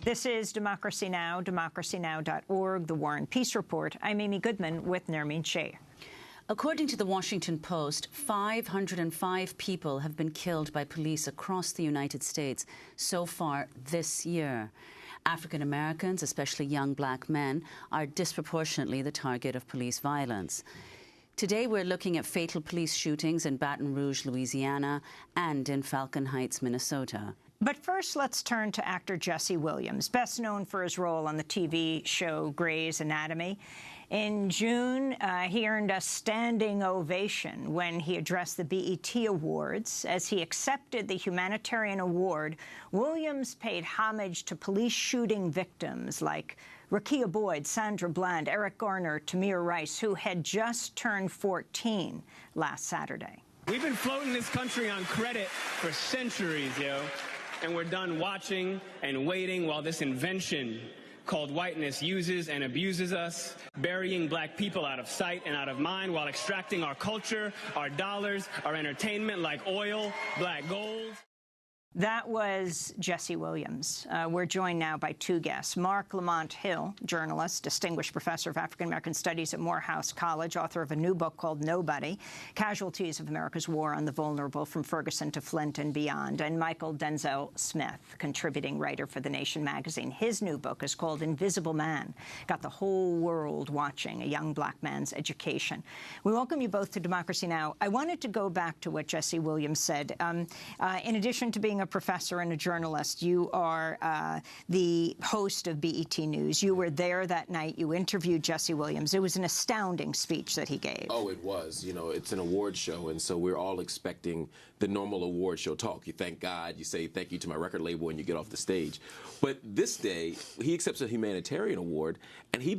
This is Democracy Now!, democracynow.org, The War and Peace Report. I'm Amy Goodman with Nermeen Shea. According to the Washington Post, 505 people have been killed by police across the United States so far this year. African Americans, especially young black men, are disproportionately the target of police violence. Today we're looking at fatal police shootings in Baton Rouge, Louisiana, and in Falcon Heights, Minnesota. But first, let's turn to actor Jesse Williams, best known for his role on the TV show Grey's Anatomy. In June, he earned a standing ovation when he addressed the BET Awards. As he accepted the humanitarian award, Williams paid homage to police shooting victims like Rakia Boyd, Sandra Bland, Eric Garner, Tamir Rice, who had just turned 14 last Saturday. We've been floating this country on credit for centuries, yo. And we're done watching and waiting while this invention called whiteness uses and abuses us, burying black people out of sight and out of mind while extracting our culture, our dollars, our entertainment like oil, black gold. That was Jesse Williams. We're joined now by two guests. Marc Lamont Hill, journalist, distinguished professor of African-American studies at Morehouse College, author of a new book called Nobody, Casualties of America's War on the Vulnerable from Ferguson to Flint and Beyond, and Mychal Denzel Smith, contributing writer for The Nation magazine. His new book is called Invisible Man, got the whole world watching, a young black man's education. We welcome you both to Democracy Now! I wanted to go back to what Jesse Williams said. In addition to being a professor and a journalist, you are the host of BET News. You were there that night. You interviewed Jesse Williams. It was an astounding speech that he gave. Oh, it was. You know, it's an award show, and so we're all expecting the normal award show talk. You thank God, you say thank you to my record label, and you get off the stage. But this day, he accepts a humanitarian award, and he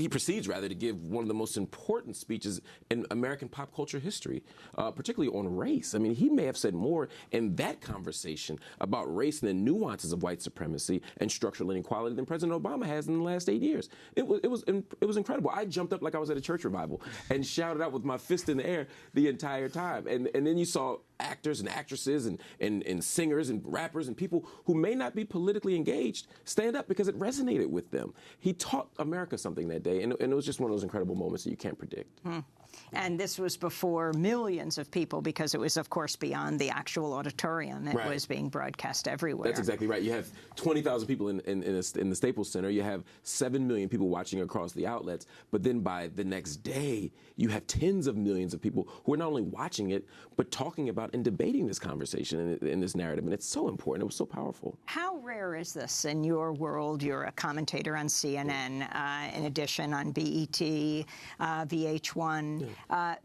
proceeds to give one of the most important speeches in American pop culture history, particularly on race. I mean, he may have said more in that conversation about race and the nuances of white supremacy and structural inequality than President Obama has in the last 8 years. It was incredible. I jumped up like I was at a church revival and shouted out with my fist in the air the entire time. And then you saw actors and actresses and singers and rappers and people who may not be politically engaged stand up because it resonated with them. He taught America something that day, and it was just one of those incredible moments that you can't predict. And this was before millions of people, because it was, of course, beyond the actual auditorium. It was being broadcast everywhere. That's exactly right. You have 20,000 people in the Staples Center. You have 7 million people watching across the outlets. But then by the next day, you have tens of millions of people who are not only watching it, but talking about and debating this conversation in this narrative. And it's so important. It was so powerful. How rare is this in your world? You're a commentator on CNN, in addition on BET, VH1.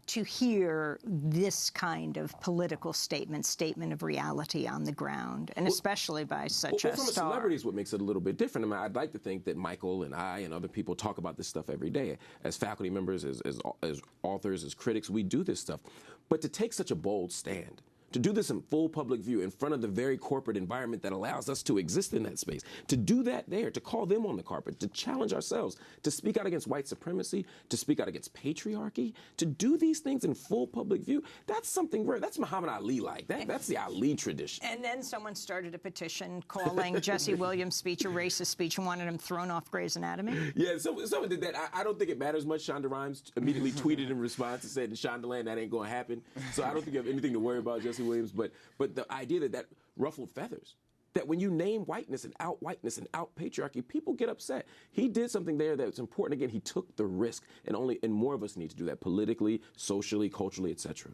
To hear this kind of political statement of reality on the ground, and especially by such a from star. A celebrity is what makes it a little bit different. I mean, I'd like to think that Mychal and I and other people talk about this stuff every day. As faculty members, as authors, as critics, we do this stuff. But to take such a bold stand, to do this in full public view in front of the very corporate environment that allows us to exist in that space, to do that there, to call them on the carpet, to challenge ourselves, to speak out against white supremacy, to speak out against patriarchy, to do these things in full public view, that's something rare. That's Muhammad Ali like. That's the Ali tradition. And then someone started a petition calling Jesse Williams' speech a racist speech and wanted him thrown off Grey's Anatomy. Yeah, someone did that. I don't think it matters much. Shonda Rhimes immediately tweeted in response and said, in Shondaland, that ain't going to happen. So I don't think you have anything to worry about, Jesse Williams, but the idea that ruffled feathers, that when you name whiteness and out patriarchy, people get upset. He did something there that's important. Again, he took the risk, and more of us need to do that politically, socially, culturally, etc.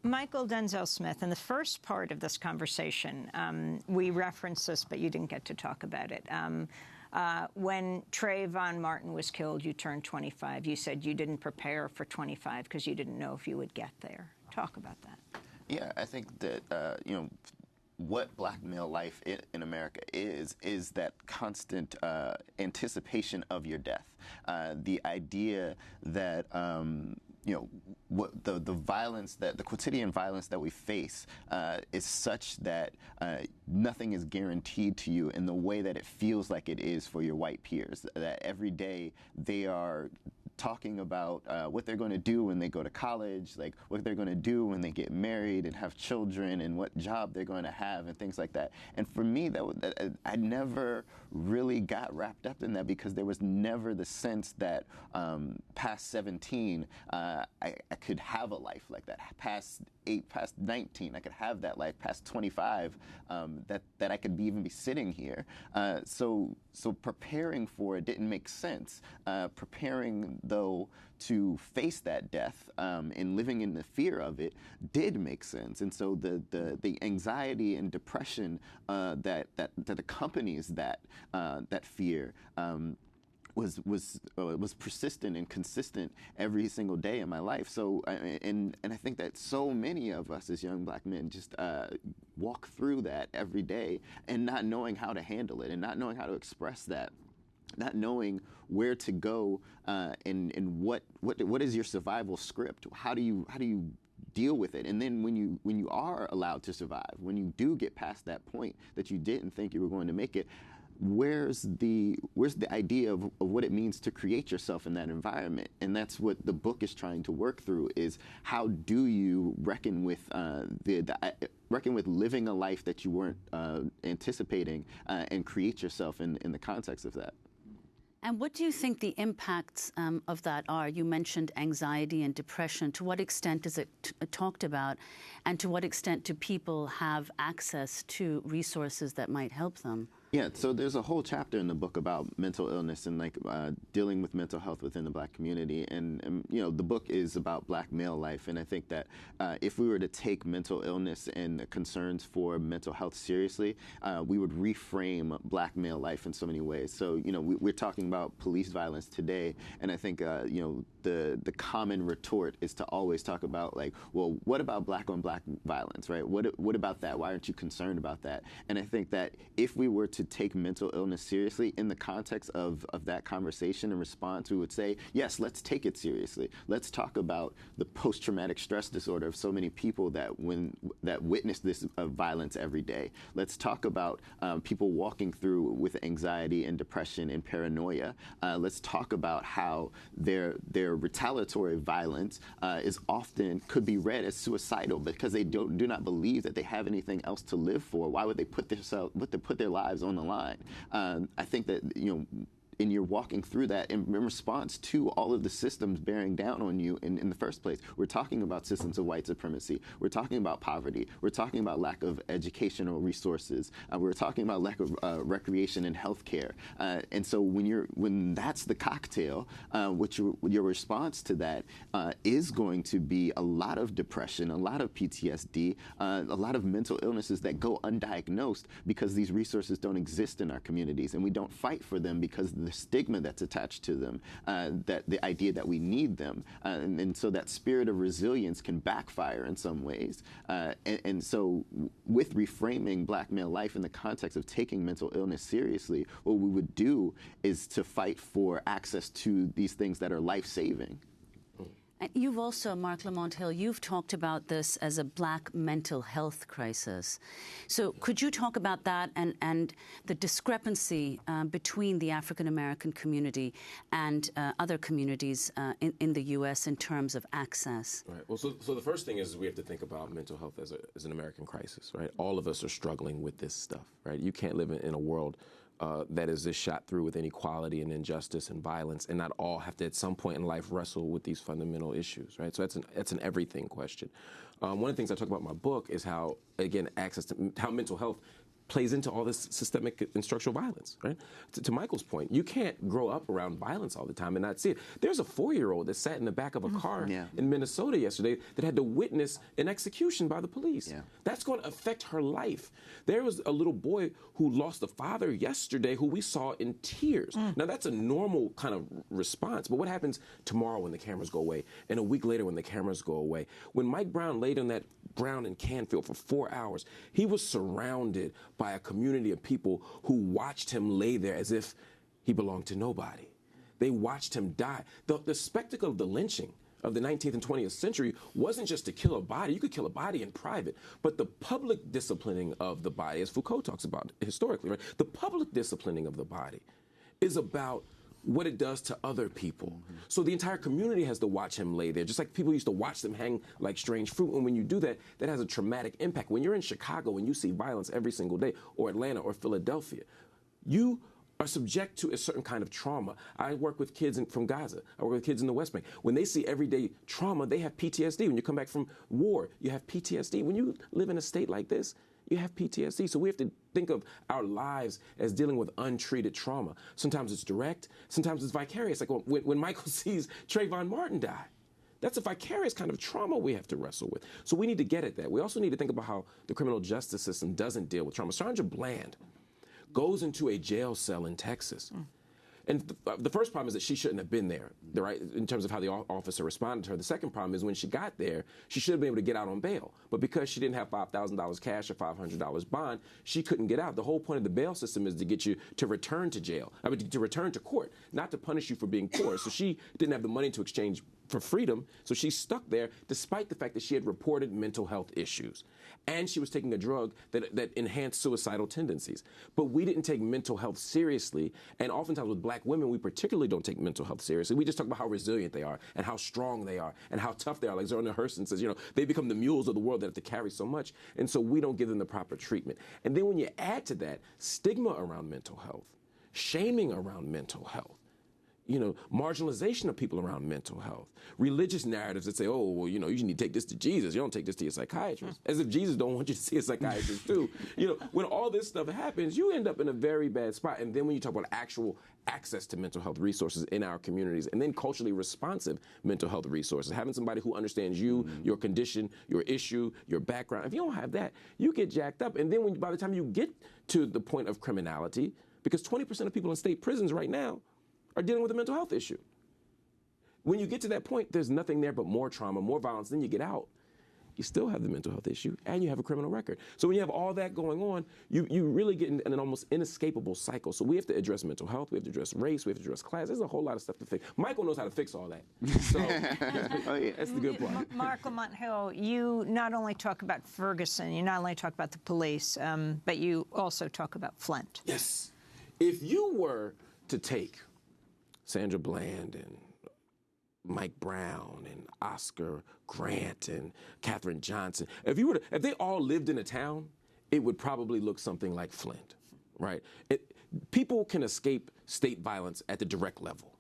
Mychal Denzel Smith, in the first part of this conversation, we referenced this, but you didn't get to talk about it. When Trayvon Martin was killed, you turned 25. You said you didn't prepare for 25 because you didn't know if you would get there. Talk about that. Yeah, I think that, what black male life in America is that constant anticipation of your death. The idea that, what the violence, the quotidian violence that we face is such that nothing is guaranteed to you in the way that it feels like it is for your white peers. That every day they are talking about what they're going to do when they go to college, like what they're going to do when they get married and have children, and what job they're going to have, and things like that. And for me, I never really got wrapped up in that, because there was never the sense that past 17, I could have a life like that. Past 19, I could have that life. Past 25, that I could even be sitting here. So preparing for it didn't make sense. Preparing, though, to face that death and living in the fear of it did make sense. And so the anxiety and depression that accompanies that fear was persistent and consistent every single day in my life. So and I think that so many of us as young black men just walk through that every day, and not knowing how to handle it, and not knowing how to express that, not knowing where to go, and what is your survival script? How do you deal with it? And then when you are allowed to survive, when you do get past that point that you didn't think you were going to make it, where's the idea of what it means to create yourself in that environment? And that's what the book is trying to work through, is how do you reckon with reckon with living a life that you weren't anticipating, and create yourself in the context of that. And what do you think the impacts of that are? You mentioned anxiety and depression. To what extent is it talked about? And to what extent do people have access to resources that might help them? Yeah, so there's a whole chapter in the book about mental illness and dealing with mental health within the black community. And the book is about black male life. And I think that if we were to take mental illness and the concerns for mental health seriously, we would reframe black male life in so many ways. So, we're talking about police violence today. And I think, the common retort is to always talk about, well, what about black on black violence, right? What about that? Why aren't you concerned about that? And I think that if we were to take mental illness seriously in the context of that conversation and response, we would say, yes, let's take it seriously. Let's talk about the post-traumatic stress disorder of so many people that witness this violence every day. Let's talk about people walking through with anxiety and depression and paranoia. Let's talk about how their retaliatory violence could be read as suicidal, because they do not believe that they have anything else to live for. Why would they put their lives on the line? I think that, and you're walking through that in response to all of the systems bearing down on you in the first place. We're talking about systems of white supremacy. We're talking about poverty. We're talking about lack of educational resources. We're talking about lack of recreation and health care. And so when that's the cocktail, your response to that is going to be a lot of depression, a lot of PTSD, a lot of mental illnesses that go undiagnosed because these resources don't exist in our communities, and we don't fight for them because the stigma that's attached to them, that the idea that we need them, and so that spirit of resilience can backfire in some ways. And so with reframing black male life in the context of taking mental illness seriously, what we would do is to fight for access to these things that are life-saving. And you've also, Marc Lamont Hill, you've talked about this as a black mental health crisis. So could you talk about that and the discrepancy between the African-American community and other communities in the U.S. in terms of access? Right. Well, so the first thing is we have to think about mental health as an American crisis, right? All of us are struggling with this stuff, right? You can't live in a world that is just shot through with inequality and injustice and violence, and not all have to at some point in life wrestle with these fundamental issues, right? So that's an everything question. One of the things I talk about in my book is how, again, how mental health plays into all this systemic and structural violence, right? To Michael's point, you can't grow up around violence all the time and not see it. There's a 4-year-old that sat in the back of a car in Minnesota yesterday that had to witness an execution by the police. Yeah. That's going to affect her life. There was a little boy who lost a father yesterday who we saw in tears. Now, that's a normal kind of response, but what happens tomorrow when the cameras go away, and a week later when the cameras go away? When Mike Brown laid on that ground in Canfield for 4 hours, he was surrounded by a community of people who watched him lay there as if he belonged to nobody. They watched him die. The spectacle of the lynching of the 19th and 20th century wasn't just to kill a body. You could kill a body in private, but the public disciplining of the body, as Foucault talks about historically, right? The public disciplining of the body is about what it does to other people. So the entire community has to watch him lay there, just like people used to watch them hang like strange fruit. And when you do that, that has a traumatic impact. When you're in Chicago and you see violence every single day, or Atlanta or Philadelphia, you are subject to a certain kind of trauma. I work with kids from Gaza. I work with kids in the West Bank. When they see everyday trauma, they have PTSD. When you come back from war, you have PTSD. When you live in a state like this, you have PTSD. So we have to think of our lives as dealing with untreated trauma. Sometimes it's direct, sometimes it's vicarious. Like when Michael sees Trayvon Martin die. That's a vicarious kind of trauma we have to wrestle with. So we need to get at that. We also need to think about how the criminal justice system doesn't deal with trauma. Sandra Bland goes into a jail cell in Texas. And the first problem is that she shouldn't have been there, right, in terms of how the officer responded to her. The second problem is when she got there, she should have been able to get out on bail. But because she didn't have $5,000 cash or $500 bond, she couldn't get out. The whole point of the bail system is to get you to return to jail, to return to court, not to punish you for being poor. So she didn't have the money to exchange for freedom, so she's stuck there despite the fact that she had reported mental health issues. And she was taking a drug that enhanced suicidal tendencies. But we didn't take mental health seriously, and oftentimes with black women, we particularly don't take mental health seriously. We just talk about how resilient they are, and how strong they are, and how tough they are. Like Zora Hurston says, they become the mules of the world that have to carry so much, and so we don't give them the proper treatment. And then when you add to that stigma around mental health, shaming around mental health, marginalization of people around mental health, religious narratives that say, oh, well, you just need to take this to Jesus. You don't take this to your psychiatrist. As if Jesus don't want you to see a psychiatrist too. When all this stuff happens, you end up in a very bad spot. And then when you talk about actual access to mental health resources in our communities, and then culturally responsive mental health resources, having somebody who understands you, your condition, your issue, your background. If you don't have that, you get jacked up. And then by the time you get to the point of criminality, because 20% of people in state prisons right now are dealing with a mental health issue. When you get to that point, there's nothing there but more trauma, more violence. Then you get out, you still have the mental health issue, and you have a criminal record. So when you have all that going on, you really get in an almost inescapable cycle. So we have to address mental health, we have to address race, we have to address class. There's a whole lot of stuff to fix. Michael knows how to fix all that. So that's the good part. Marc Lamont Hill, you not only talk about Ferguson, you not only talk about the police, but you also talk about Flint. Yes. If you were to take Sandra Bland and Mike Brown and Oscar Grant and Katherine Johnson, if they all lived in a town, it would probably look something like Flint, right? People can escape state violence at the direct level.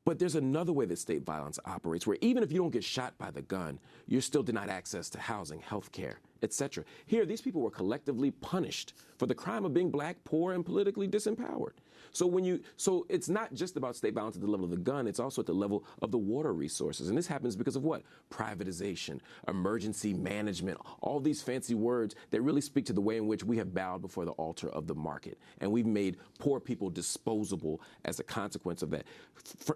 But there's another way that state violence operates, where even if you don't get shot by the gun, you're still denied access to housing, health care, etc. Here, these people were collectively punished for the crime of being black, poor, and politically disempowered. So it's not just about state violence at the level of the gun, it's also at the level of the water resources. And this happens because of what? Privatization, emergency management, all these fancy words that really speak to the way in which we have bowed before the altar of the market. And we've made poor people disposable as a consequence of that.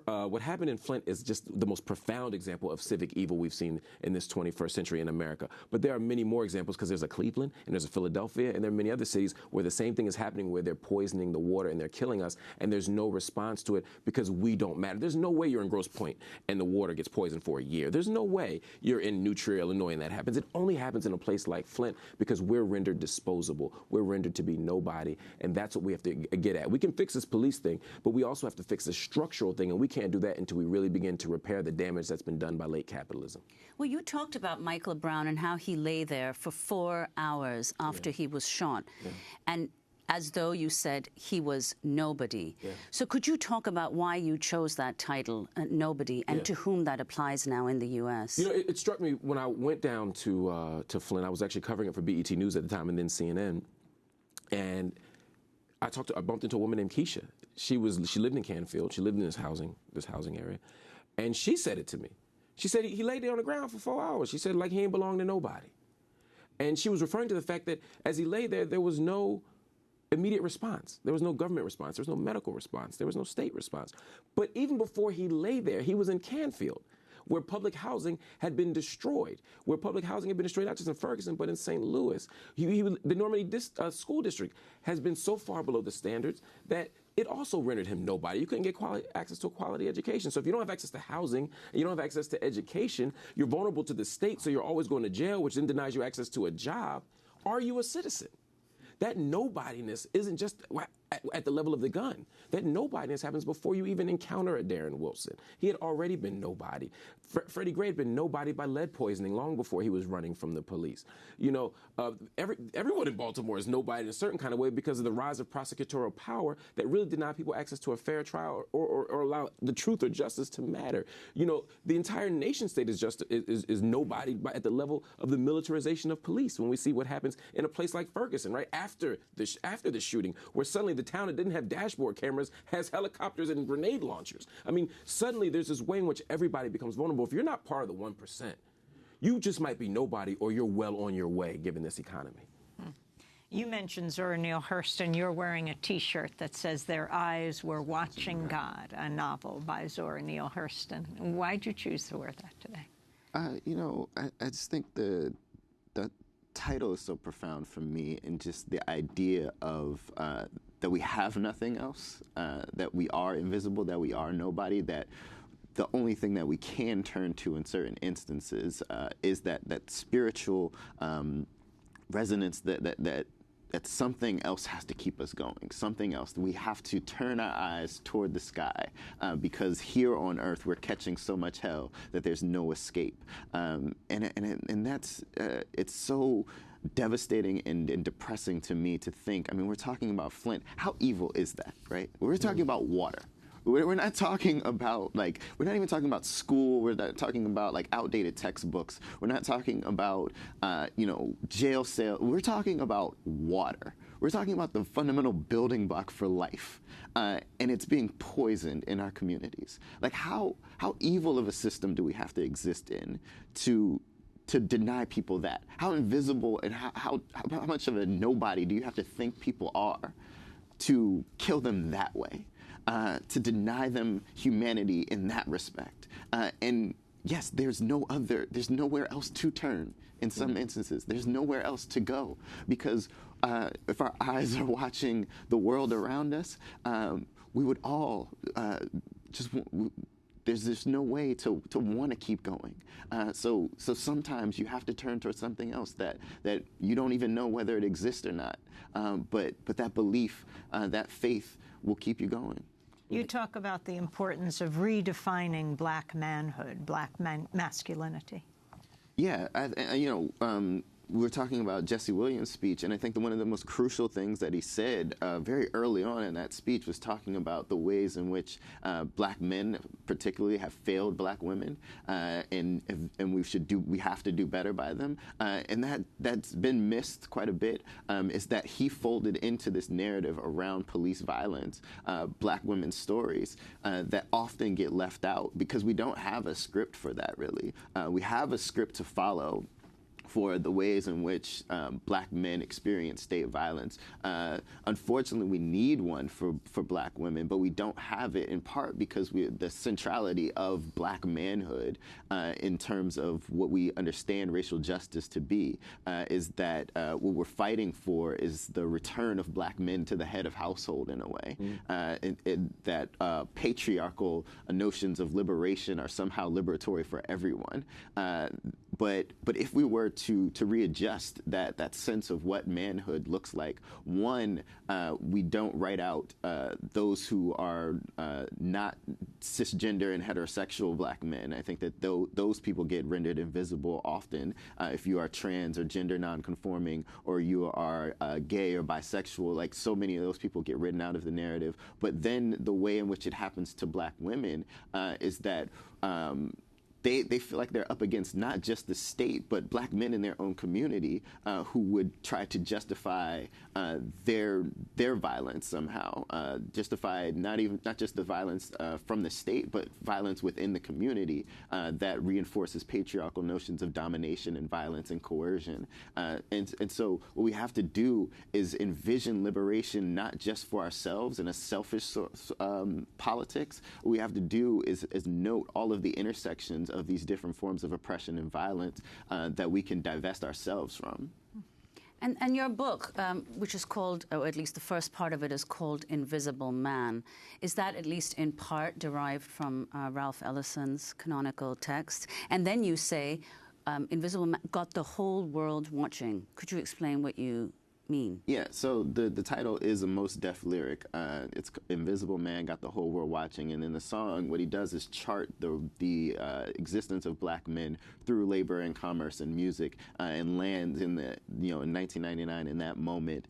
What happened in Flint is just the most profound example of civic evil we've seen in this 21st century in America. But there are many more examples, because there's a Cleveland and there's a Philadelphia and there are many other cities where the same thing is happening, where they're poisoning the water and they're killing us, and there's no response to it because we don't matter. There's no way you're in Grosse Pointe and the water gets poisoned for a year. There's no way you're in New Trier, Illinois, and that happens. It only happens in a place like Flint because we're rendered disposable. We're rendered to be nobody, and that's what we have to get at. We can fix this police thing, but we also have to fix this structural thing, and we can't do that until we really begin to repair the damage that's been done by late capitalism. Well, you talked about Michael Brown and how he lay there for 4 hours after he was shot. And as though you said he was nobody. So could you talk about why you chose that title, Nobody, and to whom that applies now in the U.S.? It struck me when I went down to Flint. I was actually covering it for BET News at the time and then CNN. And I bumped into a woman named Keisha. She lived in Canfield. She lived in this housing area. And she said it to me. She said he laid there on the ground for 4 hours. She said like he ain't belong to nobody. And she was referring to the fact that as he lay there was no immediate response. There was no government response. There was no medical response. There was no state response. But even before he lay there, he was in Canfield, where public housing had been destroyed, not just in Ferguson, but in St. Louis. The Normandy school district has been so far below the standards that it also rendered him nobody. You couldn't get access to a quality education. So if you don't have access to housing and you don't have access to education, you're vulnerable to the state, so you're always going to jail, which then denies you access to a job. Are you a citizen? That nobodiness isn't just, at the level of the gun. That nobodiness happens before you even encounter a Darren Wilson. He had already been nobody. Freddie Gray had been nobody by lead poisoning long before he was running from the police. Everyone in Baltimore is nobody in a certain kind of way because of the rise of prosecutorial power that really deny people access to a fair trial or allow the truth or justice to matter. The entire nation state is nobody at the level of the militarization of police when we see what happens in a place like Ferguson, right after the shooting, where suddenly the town that didn't have dashboard cameras has helicopters and grenade launchers. I mean, suddenly there's this way in which everybody becomes vulnerable. If you're not part of the 1%, you just might be nobody, or you're well on your way given this economy. You mentioned Zora Neale Hurston. You're wearing a T-shirt that says "Their Eyes Were Watching God," a novel by Zora Neale Hurston. Why'd you choose to wear that today? I just think the title is so profound for me, and just the idea of that we have nothing else, that we are invisible, that we are nobody, that the only thing that we can turn to in certain instances is that spiritual resonance that something else has to keep us going, something else. We have to turn our eyes toward the sky because here on earth we're catching so much hell that there's no escape. And that's, it's so devastating and depressing to me to think. I mean, we're talking about Flint. How evil is that, right? We're talking about water. We're not talking about, we're not even talking about school. We're not talking about, outdated textbooks. We're not talking about, jail cell. We're talking about water. We're talking about the fundamental building block for life. And it's being poisoned in our communities. How evil of a system do we have to exist in to deny people that? How invisible and how much of a nobody do you have to think people are to kill them that way? To deny them humanity in that respect. And yes, there's nowhere else to turn in some instances. There's nowhere else to go because if our eyes are watching the world around us, we would all there's just no way to want to keep going. So sometimes you have to turn towards something else that you don't even know whether it exists or not. But that belief, that faith will keep you going. You talk about the importance of redefining black manhood, black masculinity. Yeah, we were talking about Jesse Williams' speech, and I think that one of the most crucial things that he said very early on in that speech was talking about the ways in which black men particularly have failed black women, and we have to do better by them. And that's been missed quite a bit, is that he folded into this narrative around police violence black women's stories that often get left out because we don't have a script for that, really. We have a script to follow for the ways in which black men experience state violence. Unfortunately, we need one for black women, but we don't have it in part because the centrality of black manhood in terms of what we understand racial justice to be is that what we're fighting for is the return of black men to the head of household in a way. That patriarchal notions of liberation are somehow liberatory for everyone. But if we were to readjust that sense of what manhood looks like, one, we don't write out those who are not cisgender and heterosexual black men. I think that those people get rendered invisible often. If you are trans or gender nonconforming, or you are gay or bisexual, so many of those people get written out of the narrative. But then the way in which it happens to black women is that they feel like they're up against not just the state, but black men in their own community who would try to justify their violence somehow, justify not just the violence from the state, but violence within the community that reinforces patriarchal notions of domination and violence and coercion. And so what we have to do is envision liberation not just for ourselves in a selfish politics. What we have to do is note all of the intersections of these different forms of oppression and violence that we can divest ourselves from. And your book, which is called, or at least the first part of it is called Invisible Man, is that at least in part derived from Ralph Ellison's canonical text? And then you say, Invisible Man got the whole world watching. Could you explain what you mean? Yeah, so the title is a Mos Def lyric. It's Invisible Man Got the Whole World Watching, and in the song, what he does is chart the existence of black men through labor and commerce and music, and lands in in 1999 in that moment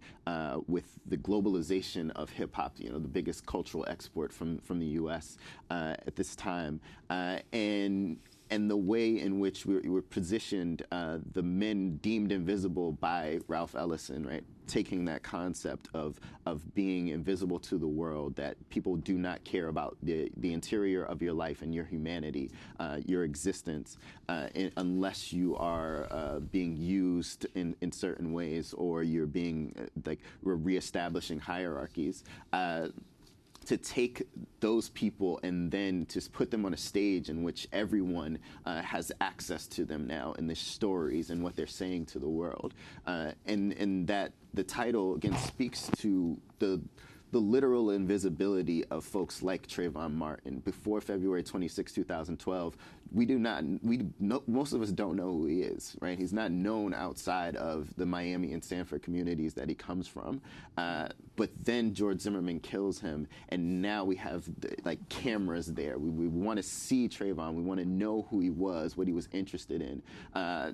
with the globalization of hip hop, the biggest cultural export from the U.S. At this time, and the way in which we were positioned, the men deemed invisible by Ralph Ellison, right? Taking that concept of being invisible to the world, that people do not care about the interior of your life and your humanity, your existence, unless you are being used in certain ways, or you're being we're reestablishing hierarchies. To take those people and then just put them on a stage in which everyone has access to them now, and their stories and what they're saying to the world, and that the title again speaks to the literal invisibility of folks like Trayvon Martin. Before February 26, 2012, most of us don't know who he is, right? He's not known outside of the Miami and Sanford communities that he comes from. But then George Zimmerman kills him, and now we have cameras there. We want to see Trayvon. We want to know who he was, what he was interested in.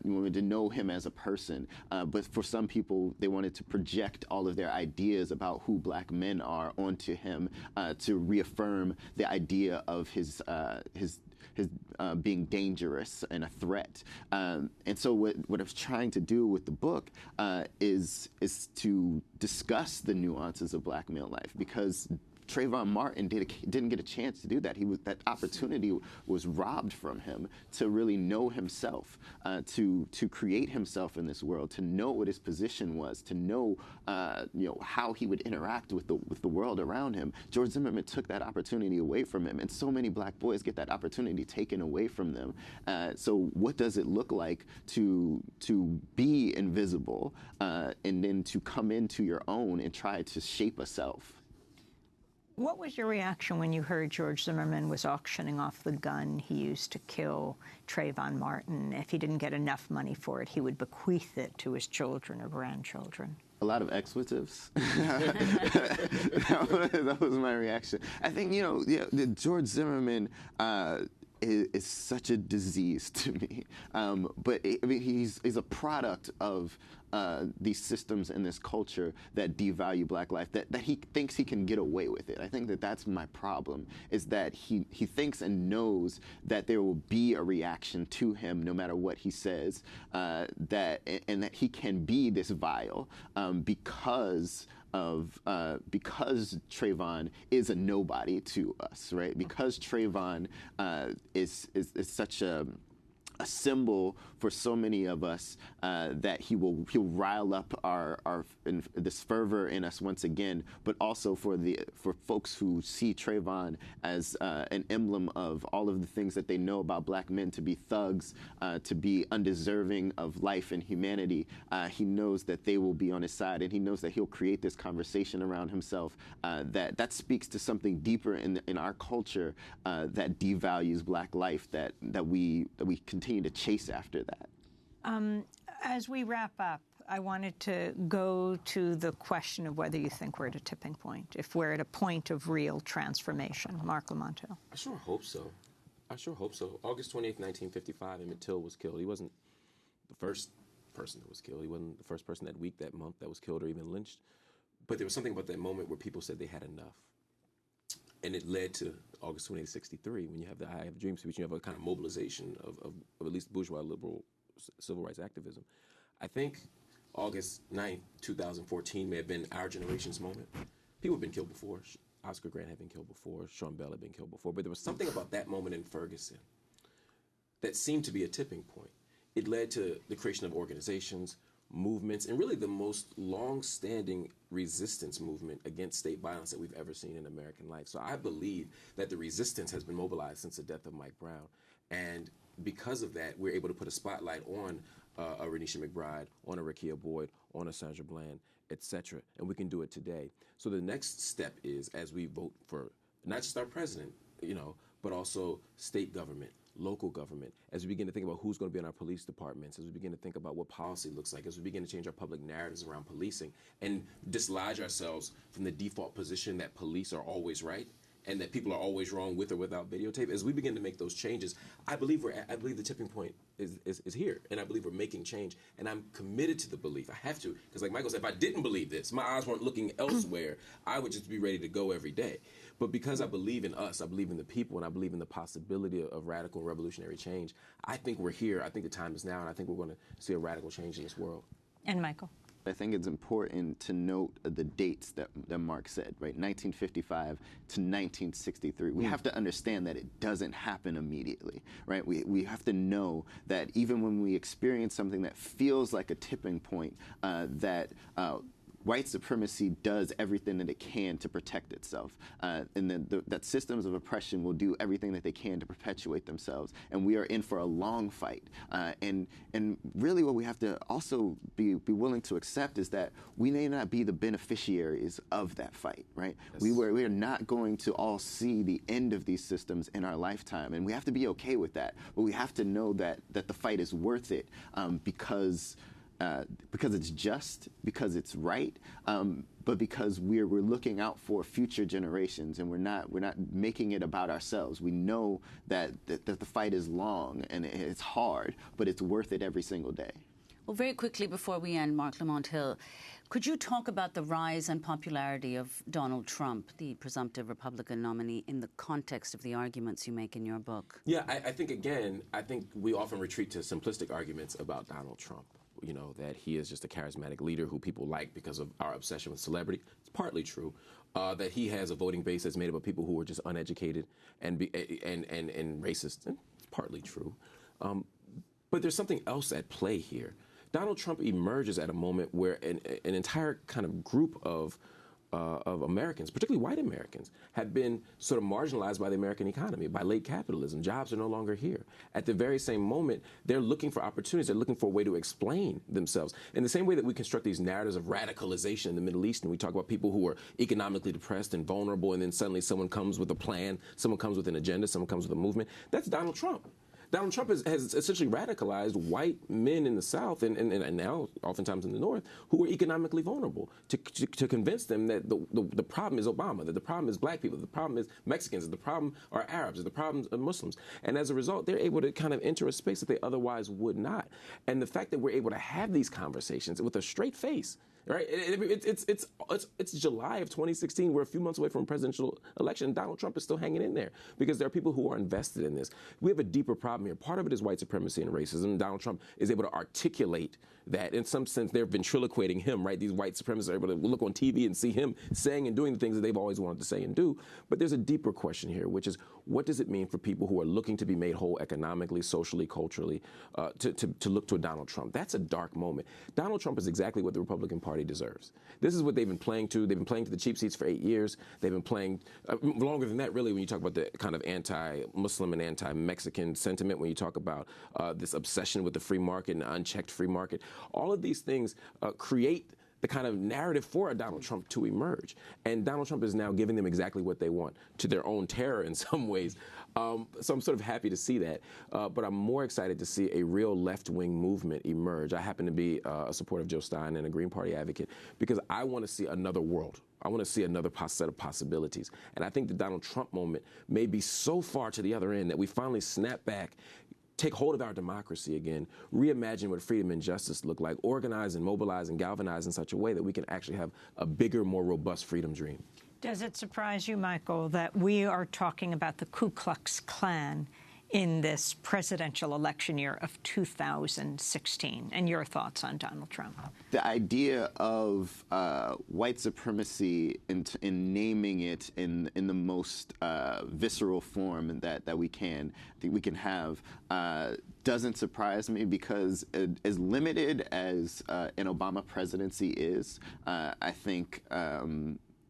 We wanted to know him as a person. But for some people, they wanted to project all of their ideas about who black men are onto him, to reaffirm the idea of his being dangerous and a threat. And so what I was trying to do with the book is to discuss the nuances of black male life, because Trayvon Martin didn't get a chance to do that. That opportunity was robbed from him to really know himself, to create himself in this world, to know what his position was, to know how he would interact with the world around him. George Zimmerman took that opportunity away from him, and so many black boys get that opportunity taken away from them. So what does it look like to be invisible, and then to come into your own and try to shape a self? What was your reaction when you heard George Zimmerman was auctioning off the gun he used to kill Trayvon Martin? If he didn't get enough money for it, he would bequeath it to his children or grandchildren. A lot of expletives. That was my reaction. I think, George Zimmerman is such a disease to me. But he's a product of these systems and this culture that devalue black life, that he thinks he can get away with it. I think that's my problem, is that he thinks and knows that there will be a reaction to him no matter what he says, that he can be this vile because Trayvon is a nobody to us, right? Because Trayvon is such a symbol for so many of us, that he'll rile up this fervor in us once again, but also for folks who see Trayvon as an emblem of all of the things that they know about black men, to be thugs, to be undeserving of life and humanity. He knows that they will be on his side, and he knows that he'll create this conversation around himself that speaks to something deeper in our culture, that devalues black life, that we continue to chase after that. As we wrap up, I wanted to go to the question of whether you think we're at a tipping point, if we're at a point of real transformation. Marc Lamont. I sure hope so. August 28th, 1955, Emmett Till was killed. He wasn't the first person that was killed. He wasn't the first person that week, that month that was killed or even lynched. But there was something about that moment where people said they had enough. And it led to August 28, 1963, when you have the I Have Dream speech, you have a kind of mobilization of at least bourgeois liberal civil rights activism. I think August 9th, 2014 may have been our generation's moment. People have been killed before. Oscar Grant had been killed before. Sean Bell had been killed before. But there was something about that moment in Ferguson that seemed to be a tipping point. It led to the creation of organizations, movements, and really the most long-standing resistance movement against state violence that we've ever seen in American life. So I believe that the resistance has been mobilized since the death of Mike Brown. And because of that, we're able to put a spotlight on a Renisha McBride, on a Rekia Boyd, on a Sandra Bland, etc. And we can do it today. So the next step is, as we vote for not just our president, but also state government, local government, as we begin to think about who's going to be in our police departments, as we begin to think about what policy looks like, as we begin to change our public narratives around policing and dislodge ourselves from the default position that police are always right and that people are always wrong with or without videotape, as we begin to make those changes, I believe the tipping point is here, and I believe we're making change, and I'm committed to the belief. I have to, because like Michael said, if I didn't believe this, my eyes weren't looking elsewhere, I would just be ready to go every day. But because I believe in us, I believe in the people, and I believe in the possibility of radical and revolutionary change, I think we're here. I think the time is now, and I think we're going to see a radical change in this world. And Michael? I think it's important to note the dates that Mark said, right? 1955 to 1963. We have to understand that it doesn't happen immediately, right? We have to know that even when we experience something that feels like a tipping point, that white supremacy does everything that it can to protect itself, and that systems of oppression will do everything that they can to perpetuate themselves. And we are in for a long fight. And really what we have to also be willing to accept is that we may not be the beneficiaries of that fight, right? Yes. We are not going to all see the end of these systems in our lifetime, and we have to be okay with that. But we have to know that the fight is worth it, because it's just, because it's right, but because we're looking out for future generations, and we're not making it about ourselves. We know that the fight is long and it's hard, but it's worth it every single day. Well, very quickly before we end, Marc Lamont Hill, could you talk about the rise and popularity of Donald Trump, the presumptive Republican nominee, in the context of the arguments you make in your book? Yeah, I think we often retreat to simplistic arguments about Donald Trump. You know, that he is just a charismatic leader who people like because of our obsession with celebrity. It's partly true. That he has a voting base that's made up of people who are just uneducated and racist. And it's partly true. But there's something else at play here. Donald Trump emerges at a moment where an entire kind of group of Americans, particularly white Americans, had been sort of marginalized by the American economy, by late capitalism. Jobs are no longer here. At the very same moment, they're looking for opportunities. They're looking for a way to explain themselves. In the same way that we construct these narratives of radicalization in the Middle East, and we talk about people who are economically depressed and vulnerable, and then suddenly someone comes with a plan, someone comes with an agenda, someone comes with a movement. That's Donald Trump. Donald Trump has essentially radicalized white men in the South and now oftentimes in the North who are economically vulnerable to convince them that the problem is Obama, that the problem is black people, that the problem is Mexicans, that the problem are Arabs, that the problem are Muslims. And as a result, they're able to kind of enter a space that they otherwise would not. And the fact that we're able to have these conversations with a straight face, right? It's July of 2016. We're a few months away from a presidential election. Donald Trump is still hanging in there because there are people who are invested in this. We have a deeper problem here. Part of it is white supremacy and racism. Donald Trump is able to articulate that. In some sense, they're ventriloquating him, right? These white supremacists are able to look on TV and see him saying and doing the things that they've always wanted to say and do. But there's a deeper question here, which is, what does it mean for people who are looking to be made whole economically, socially, culturally, to look to a Donald Trump? That's a dark moment. Donald Trump is exactly what the Republican Party deserves. This is what they've been playing to. They've been playing to the cheap seats for 8 years. They've been playing longer than that, really, when you talk about the kind of anti-Muslim and anti-Mexican sentiment, when you talk about this obsession with the free market and the unchecked free market. All of these things create the kind of narrative for a Donald Trump to emerge. And Donald Trump is now giving them exactly what they want, to their own terror in some ways. So I'm sort of happy to see that. But I'm more excited to see a real left-wing movement emerge. I happen to be a supporter of Joe Stein and a Green Party advocate because I want to see another world. I want to see another set of possibilities. And I think the Donald Trump moment may be so far to the other end that we finally snap back, take hold of our democracy again, reimagine what freedom and justice look like, organize and mobilize and galvanize in such a way that we can actually have a bigger, more robust freedom dream. Does it surprise you, Michael, that we are talking about the Ku Klux Klan in this presidential election year of 2016? And your thoughts on Donald Trump? The idea of white supremacy in naming it in the most visceral form that we can have doesn't surprise me, because as limited as an Obama presidency is, I think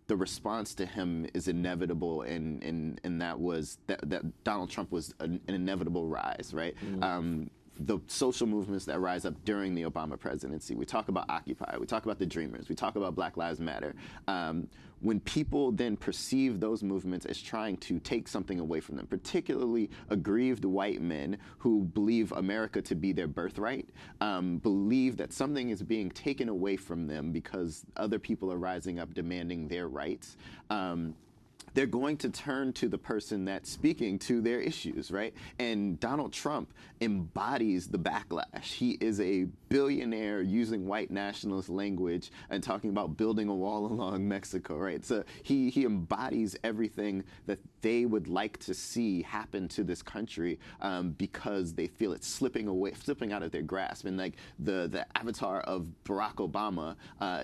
the response to him is inevitable, and that was that Donald Trump was an inevitable rise, right? Mm-hmm. the social movements that rise up during the Obama presidency. We talk about Occupy. We talk about the Dreamers. We talk about Black Lives Matter. When people then perceive those movements as trying to take something away from them, particularly aggrieved white men who believe America to be their birthright, believe that something is being taken away from them because other people are rising up demanding their rights, they're going to turn to the person that's speaking to their issues, right? And Donald Trump embodies the backlash. He is a billionaire using white nationalist language and talking about building a wall along Mexico, right? So he embodies everything that they would like to see happen to this country because they feel it's slipping out of their grasp. And like the avatar of Barack Obama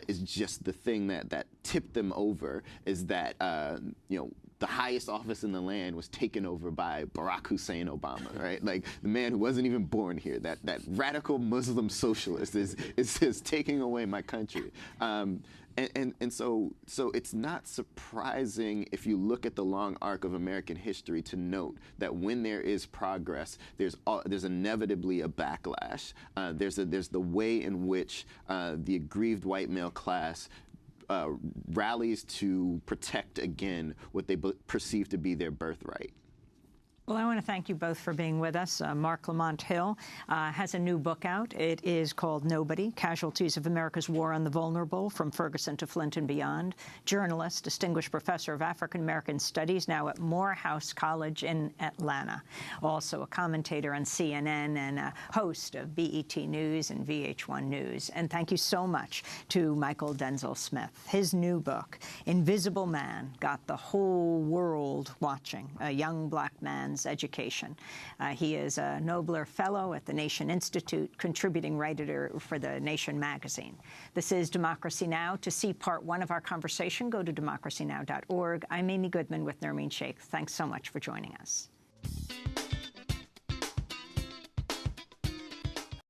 is just the thing that tipped them over, is that the highest office in the land was taken over by Barack Hussein Obama, right? Like the man who wasn't even born here, that radical Muslim socialist is taking away my country. And so it's not surprising if you look at the long arc of American history to note that when there is progress, there's inevitably a backlash. There's the way in which the aggrieved white male class rallies to protect again what they perceive to be their birthright. Well, I want to thank you both for being with us. Marc Lamont Hill has a new book out. It is called Nobody, Casualties of America's War on the Vulnerable, From Ferguson to Flint and Beyond. Journalist, distinguished professor of African-American Studies, now at Morehouse College in Atlanta. Also a commentator on CNN and a host of BET News and VH1 News. And thank you so much to Mychal Denzel Smith. His new book, Invisible Man, got the whole world watching, a young black man's education. He is a Nobler Fellow at the Nation Institute, contributing writer for The Nation magazine. This is Democracy Now! To see part 1 of our conversation, go to democracynow.org. I'm Amy Goodman with Nermeen Sheikh. Thanks so much for joining us.